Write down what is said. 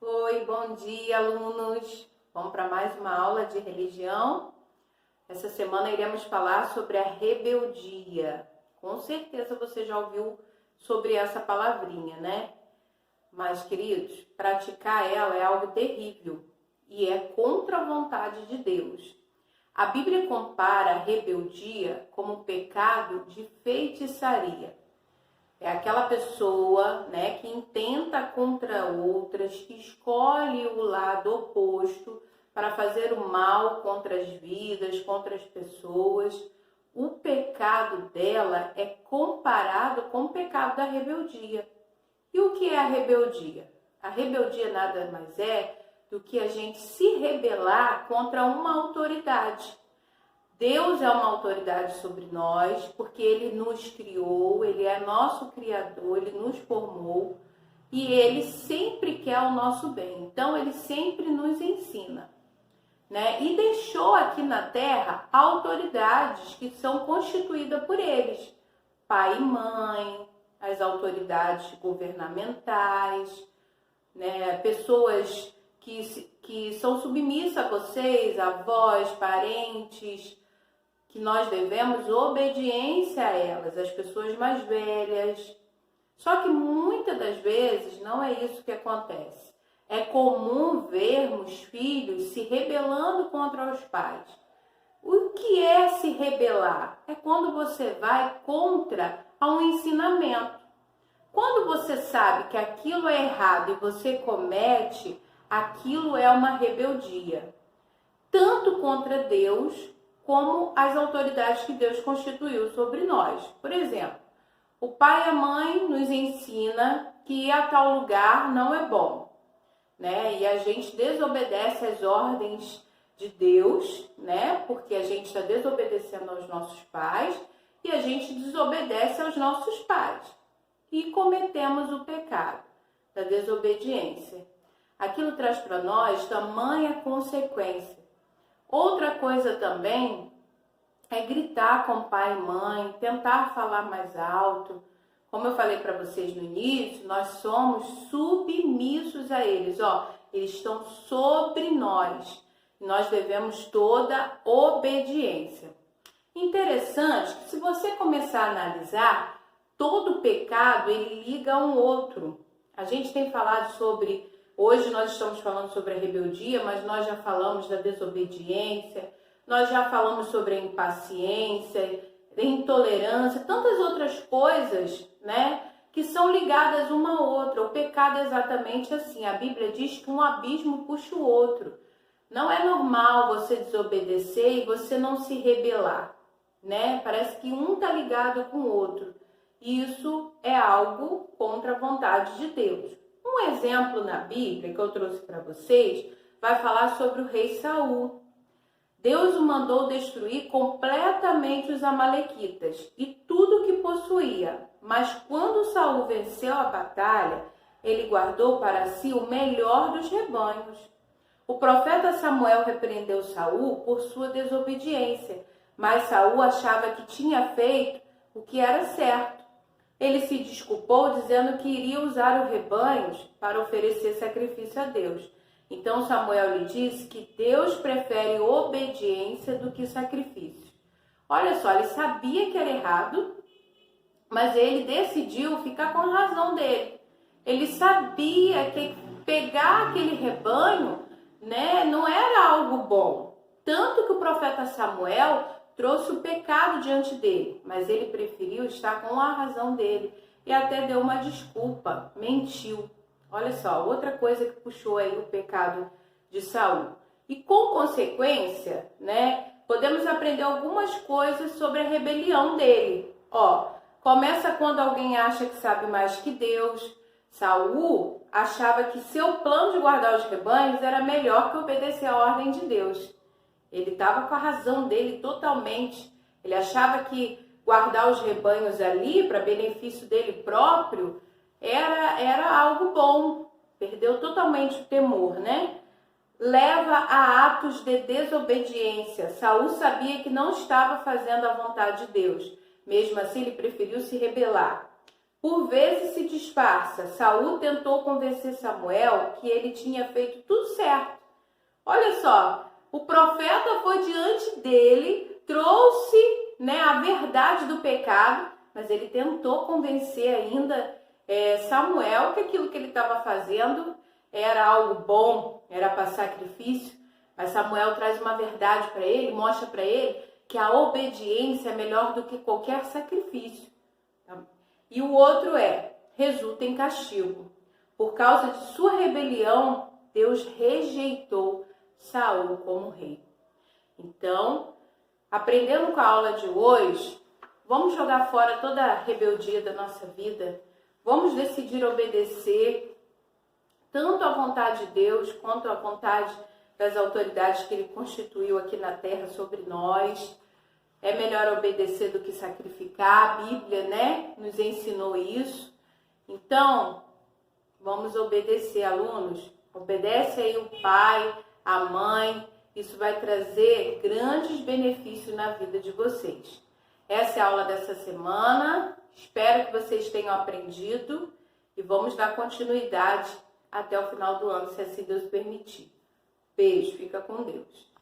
Oi, bom dia, alunos! Vamos para mais uma aula de religião. Essa semana iremos falar sobre a rebeldia. Com certeza você já ouviu sobre essa palavrinha, né? Mas, queridos, praticar ela é algo terrível e é contra a vontade de Deus. A Bíblia compara a rebeldia como pecado de feitiçaria. É aquela pessoa, né, que intenta contra outras, escolhe o lado oposto para fazer o mal contra as vidas, contra as pessoas. O pecado dela é comparado com o pecado da rebeldia. E o que é a rebeldia? A rebeldia nada mais é do que a gente se rebelar contra uma autoridade. Deus é uma autoridade sobre nós, porque Ele nos criou, Ele é nosso Criador, Ele nos formou e Ele sempre quer o nosso bem. Então, Ele sempre nos ensina, né? E deixou aqui na Terra autoridades que são constituídas por eles. Pai e mãe, as autoridades governamentais, né? Pessoas que são submissas a vocês, avós, parentes, que nós devemos obediência a elas, as pessoas mais velhas. Só que muitas das vezes não é isso que acontece. É comum vermos filhos se rebelando contra os pais. O que é se rebelar? É quando você vai contra um ensinamento. Quando você sabe que aquilo é errado e você comete, aquilo é uma rebeldia. Tanto contra Deus, como as autoridades que Deus constituiu sobre nós. Por exemplo, o pai e a mãe nos ensina que ir a tal lugar não é bom, né? E a gente desobedece às ordens de Deus, né? Porque a gente está desobedecendo aos nossos pais e a gente desobedece aos nossos pais. E cometemos o pecado da desobediência. Aquilo traz para nós tamanha consequência. Outra coisa também é gritar com pai e mãe, tentar falar mais alto. Como eu falei para vocês no início, nós somos submissos a eles. Eles estão sobre nós. Nós devemos toda obediência. Interessante que se você começar a analisar, todo pecado ele liga a um outro. A gente tem falado sobre... Hoje nós estamos falando sobre a rebeldia, mas nós já falamos da desobediência, nós já falamos sobre a impaciência, a intolerância, tantas outras coisas, né, que são ligadas uma à outra. O pecado é exatamente assim. A Bíblia diz que um abismo puxa o outro. Não é normal você desobedecer e você não se rebelar, né? Parece que um está ligado com o outro. Isso é algo contra a vontade de Deus. Um exemplo na Bíblia que eu trouxe para vocês vai falar sobre o rei Saul. Deus o mandou destruir completamente os amalequitas e tudo que possuía. Mas quando Saul venceu a batalha, ele guardou para si o melhor dos rebanhos. O profeta Samuel repreendeu Saul por sua desobediência, mas Saul achava que tinha feito o que era certo. Ele se desculpou dizendo que iria usar os rebanhos para oferecer sacrifício a Deus. Então Samuel lhe disse que Deus prefere obediência do que sacrifício. Olha só, ele sabia que era errado, mas ele decidiu ficar com a razão dele. Ele sabia que pegar aquele rebanho, né, não era algo bom. Tanto que o profeta Samuel trouxe o pecado diante dele, mas ele preferiu estar com a razão dele e até deu uma desculpa, mentiu. Olha só, outra coisa que puxou aí o pecado de Saul. E com consequência, né, podemos aprender algumas coisas sobre a rebelião dele. Começa quando alguém acha que sabe mais que Deus. Saul achava que seu plano de guardar os rebanhos era melhor que obedecer a ordem de Deus. Ele estava com a razão dele totalmente. Ele achava que guardar os rebanhos ali para benefício dele próprio era algo bom. Perdeu totalmente o temor, né? Leva a atos de desobediência. Saul sabia que não estava fazendo a vontade de Deus. Mesmo assim, ele preferiu se rebelar. por vezes se disfarça. Saul tentou convencer Samuel que ele tinha feito tudo certo. Olha só, o profeta foi diante dele, trouxe, a verdade do pecado, mas ele tentou convencer ainda Samuel que aquilo que ele estava fazendo era algo bom, era para sacrifício. Mas Samuel traz uma verdade para ele, mostra para ele que a obediência é melhor do que qualquer sacrifício. E o outro resulta em castigo. Por causa de sua rebelião, Deus rejeitou Saul como rei. Então, aprendendo com a aula de hoje, vamos jogar fora toda a rebeldia da nossa vida. Vamos decidir obedecer tanto à vontade de Deus quanto à vontade das autoridades que Ele constituiu aqui na terra sobre nós. É melhor obedecer do que sacrificar. A Bíblia, nos ensinou isso. Então, vamos obedecer, alunos. Obedece aí o pai, a mãe. Isso vai trazer grandes benefícios na vida de vocês. Essa é a aula dessa semana. Espero que vocês tenham aprendido e vamos dar continuidade até o final do ano, se assim Deus permitir. Beijo, fica com Deus.